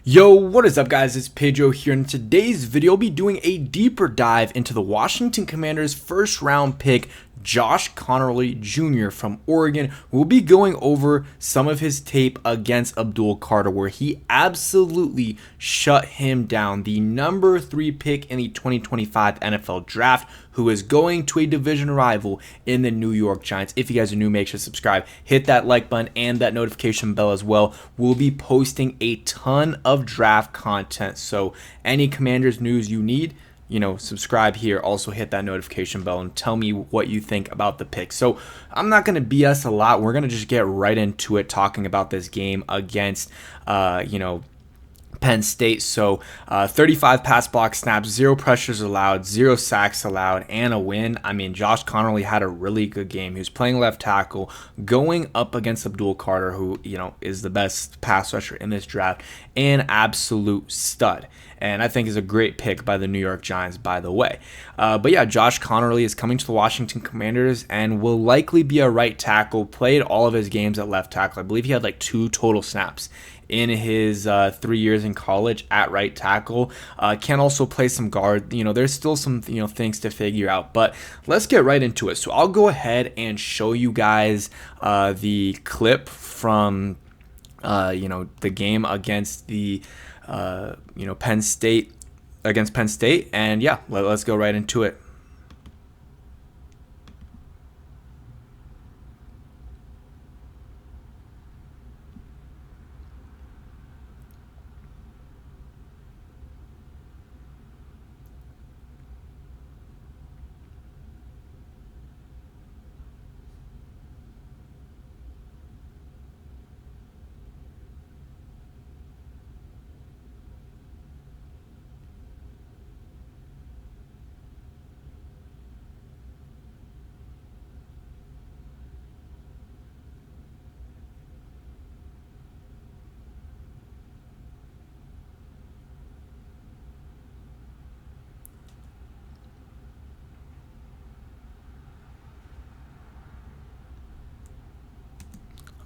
Yo, what is up guys? It's Pedro here. In today's video, I'll be doing a deeper dive into the Washington Commanders first round pick, Josh Conerly Jr. from Oregon. We'll be going over some of his tape against Abdul, where he absolutely shut him down. The number 3 pick in the 2025 NFL Draft, who is going to a division rival in the New York Giants. If you guys are new, make sure to subscribe, hit that like button and that notification bell as well. We'll be posting a ton of draft content, so any Commanders news you need, subscribe here. Also hit that notification bell and tell me what you think about the pick. So I'm not going to BS a lot. We're going to just get right into it, talking about this game against, Penn State. So 35 pass block snaps, 0 pressures allowed, 0 sacks allowed, and a win. I mean, Josh Conerly had a really good game. He was playing left tackle, going up against Abdul, who, is the best pass rusher in this draft, an absolute stud. And I think is a great pick by the New York Giants, by the way. But yeah, Josh Conerly is coming to the Washington Commanders and will likely be a right tackle. Played all of his games at left tackle. I believe he had like 2 total snaps in his 3 years in college at right tackle. Can also play some guard. There's still some things to figure out, but let's get right into it. So I'll go ahead and show you guys the clip from the game against the Penn State, and yeah, let's go right into it.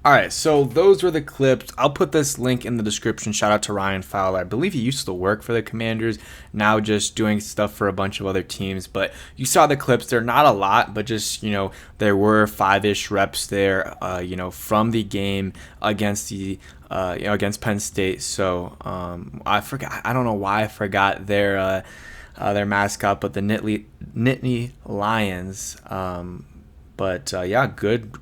All right, so those were the clips. I'll put this link in the description. Shout out to Ryan Fowler. I believe he used to work for the Commanders, now just doing stuff for a bunch of other teams. But you saw the clips. They're not a lot, but just, there were 5-ish reps there, from the game against the against Penn State. So I forgot. I don't know why I forgot their mascot, but the Nittany Lions. But yeah,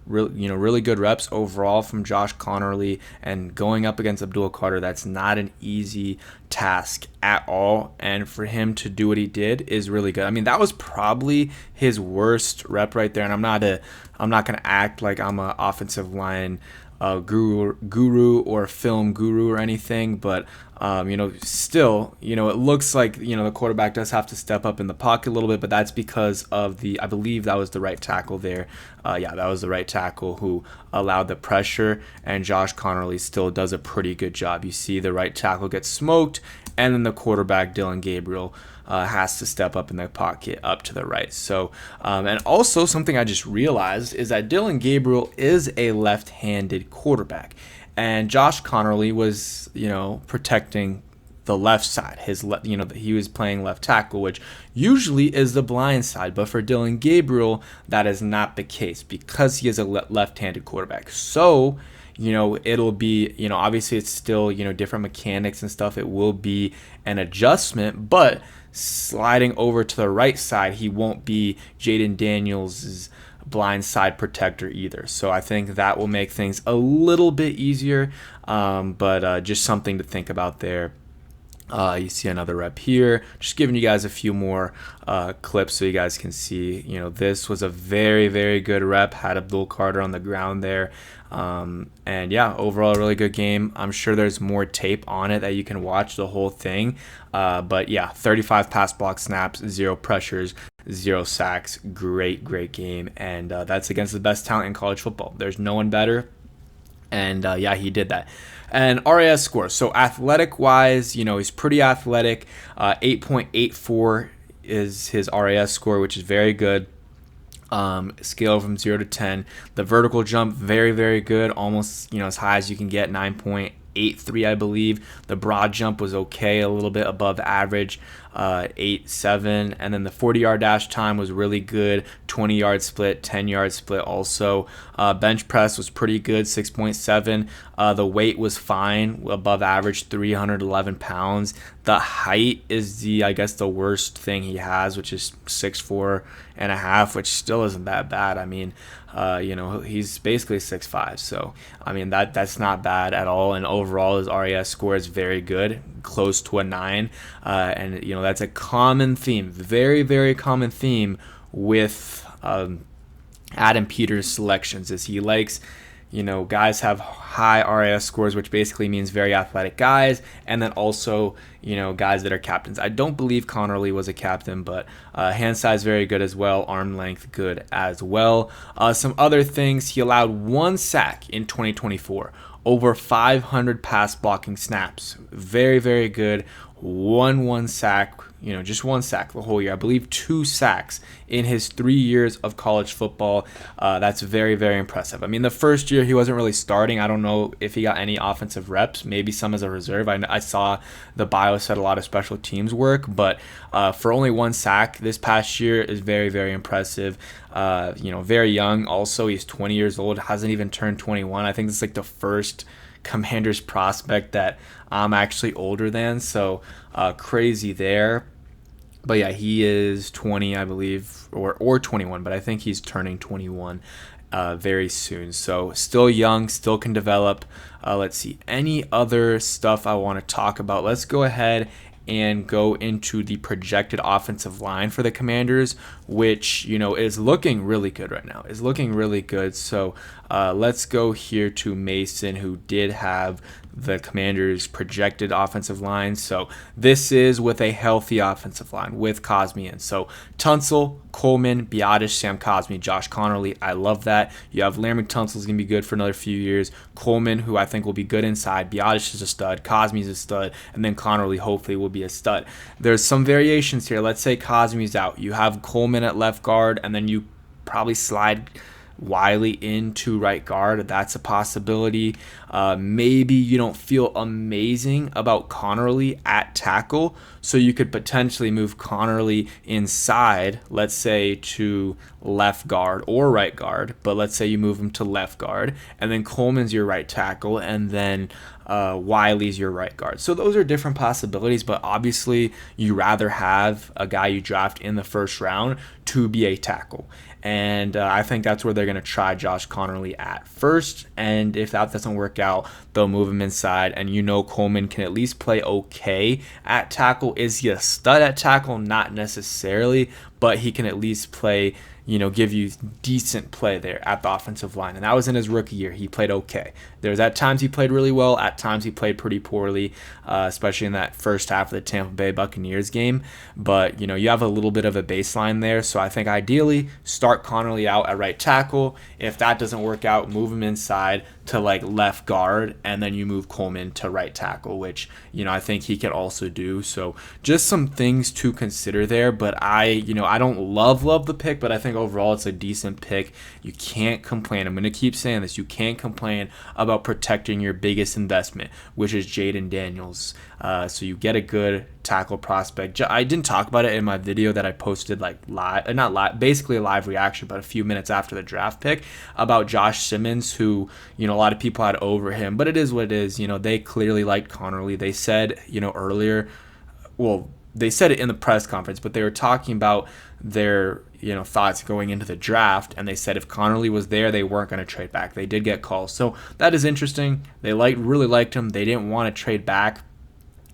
really good reps overall from Josh Conerly, and going up against Abdul, that's not an easy task at all. And for him to do what he did is really good. I mean, that was probably his worst rep right there. And I'm not gonna act like I'm an offensive line guru or film guru or anything, but still, it looks like the quarterback does have to step up in the pocket a little bit, but that's because of I believe that was the right tackle there. Yeah, that was the right tackle who allowed the pressure, and Josh Conerly still does a pretty good job. You see the right tackle gets smoked, and then the quarterback Dillon Gabriel has to step up in the pocket up to the right. So, and also something I just realized is that Dillon Gabriel is a left-handed quarterback, and Josh Conerly was, protecting the left side. He was playing left tackle, which usually is the blind side, but for Dillon Gabriel, that is not the case because he is a left-handed quarterback. So, it'll be, obviously it's still, different mechanics and stuff. It will be an adjustment, but sliding over to the right side, he won't be Jaden Daniels' blind side protector either. So I think that will make things a little bit easier, but just something to think about there. You see another rep here, just giving you guys a few more clips so you guys can see, this was a very, very good rep, had Abdul on the ground there. And yeah, overall a really good game. I'm sure there's more tape on it that you can watch the whole thing. But yeah, 35 pass block snaps, 0 pressures, 0 sacks. Great game. And that's against the best talent in college football. There's no one better. And yeah, he did that. And RAS score. So athletic wise, he's pretty athletic. 8.84 is his RAS score, which is very good. Scale from 0 to 10. The vertical jump, very, very good. Almost, as high as you can get, 9.8. 8.3, I believe. The broad jump was okay, a little bit above average, 8.7. And then the 40-yard dash time was really good, 20-yard split, 10-yard split also. Bench press was pretty good, 6.7. The weight was fine, above average, 311 pounds. The height is I guess the worst thing he has, which is 6'4.5", which still isn't that bad. I mean, he's basically 6'5", so I mean that's not bad at all. And overall, his RAS score is very good, close to a 9. And that's a common theme, very, very common theme with Adam Peters' selections, is he likes, guys have high RAS scores, which basically means very athletic guys, and then also, guys that are captains. I don't believe Conerly was a captain, but hand size very good as well, arm length good as well. Some other things, he allowed 1 sack in 2024, over 500 pass blocking snaps. Very, very good. One sack, just 1 sack the whole year. I believe 2 sacks in his 3 years of college football. That's very, very impressive. I mean, the first year he wasn't really starting. I don't know if he got any offensive reps, maybe some as a reserve. I saw the bio said a lot of special teams work, but for only 1 sack this past year is very, very impressive. Very young. Also, he's 20 years old, hasn't even turned 21. I think it's like the first Commanders prospect that I'm actually older than, so crazy there. But yeah, he is 20, I believe, or 21, but I think he's turning 21 very soon. So still young, still can develop. Let's see, any other stuff I want to talk about. Let's go ahead and go into the projected offensive line for the Commanders, which, is looking really good right now. Is looking really good. So let's go here to Mason, who did have the Commanders' projected offensive line. So this is with a healthy offensive line with Cosmi in. So Tunsil, Coleman, Biotish, Sam Cosmi, Josh Conerly. I love that. You have Larry Tunsil's going to be good for another few years. Coleman, who I think will be good inside. Biotish is a stud. Cosmi's a stud. And then Conerly hopefully will be a stud. There's some variations here. Let's say Cosmi's out. You have Coleman at left guard, and then you probably slide Wiley into right guard. That's a possibility. Maybe you don't feel amazing about Conerly at tackle, so you could potentially move Conerly inside, let's say to left guard or right guard, but let's say you move him to left guard, and then Coleman's your right tackle, and then Wiley's your right guard. So those are different possibilities, but obviously you rather have a guy you draft in the first round to be a tackle. And I think that's where they're going to try Josh Conerly at first. And if that doesn't work out, they'll move him inside. And Coleman can at least play okay at tackle. Is he a stud at tackle? Not necessarily, but he can at least play, give you decent play there at the offensive line. And that was in his rookie year. He played okay. There's at times he played really well. At times he played pretty poorly, especially in that first half of the Tampa Bay Buccaneers game. But, you have a little bit of a baseline there. So I think ideally start Conerly out at right tackle. If that doesn't work out, move him inside to left guard, and then you move Coleman to right tackle, which, I think he could also do. So just some things to consider there. But I don't love the pick, but I think overall it's a decent pick. You can't complain. I'm going to keep saying this. You can't complain about protecting your biggest investment, which is Jaden Daniels. So you get a good tackle prospect. I didn't talk about it in my video that I posted basically a live reaction, but a few minutes after the draft pick, about Josh Simmons, who, a lot of people had over him, but it is what it is. They clearly liked Conerly. They said, earlier, well, they said it in the press conference, but they were talking about their thoughts going into the draft, and they said if Conerly was there, they weren't going to trade back. They did get calls, so that is interesting. They really liked him. They didn't want to trade back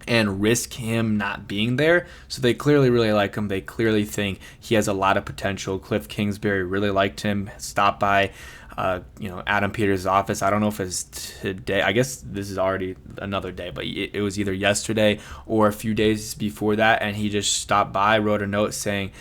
and risk him not being there, so they clearly really like him. They clearly think he has a lot of potential. Cliff Kingsbury really liked him. Stopped by Adam Peters' office. I don't know if it's today. I guess this is already another day, but it was either yesterday or a few days before that, and he just stopped by, wrote a note saying,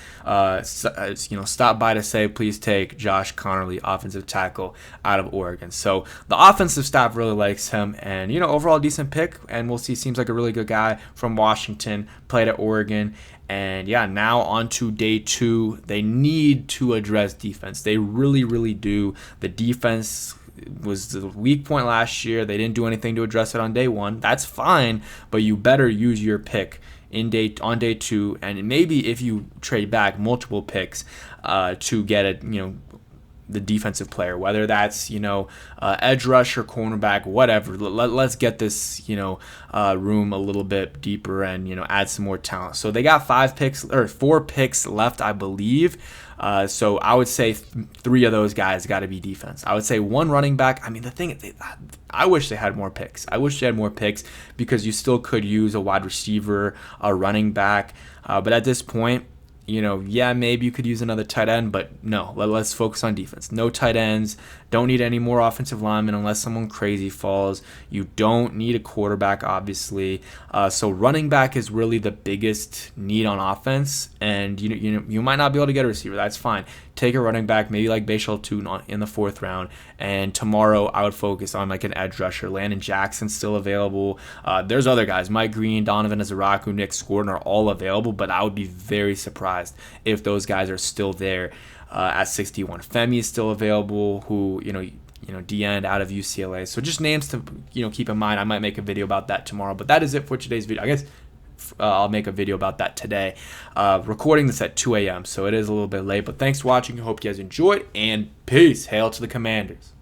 stop by to say, please take Josh Conerly, offensive tackle out of Oregon. So the offensive staff really likes him, and, overall decent pick, and we'll see. Seems like a really good guy from Washington, played at Oregon. And yeah, now on to day 2. They need to address defense. They really, really do. The defense was the weak point last year. They didn't do anything to address it on day one. That's fine, but you better use your pick on day 2, and maybe if you trade back multiple picks to get it, the defensive player, whether that's edge rusher, cornerback, whatever. Let's get this room a little bit deeper and add some more talent. So they got 4 picks left, I believe. So I would say 3 of those guys got to be defense. I would say 1 running back. I mean, the thing is, I wish they had more picks. I wish they had more picks because you still could use a wide receiver, a running back. But at this point, maybe you could use another tight end, but no, let's focus on defense. No tight ends. Don't need any more offensive linemen unless someone crazy falls. You don't need a quarterback, obviously. So running back is really the biggest need on offense, and you might not be able to get a receiver. That's fine. Take a running back, maybe like Bashal Tune in the 4th round, and tomorrow I would focus on like an edge rusher. Landon Jackson's still available. There's other guys. Mike Green, Donovan Azaraku, Nick Gordon are all available, but I would be very surprised if those guys are still there at 61. Femi is still available, who D-end out of UCLA. So just names to keep in mind. I might make a video about that tomorrow, but that is it for today's video. I guess I'll make a video about that today. Recording this at 2 a.m., so it is a little bit late, but thanks for watching. I hope you guys enjoyed, and peace. Hail to the Commanders.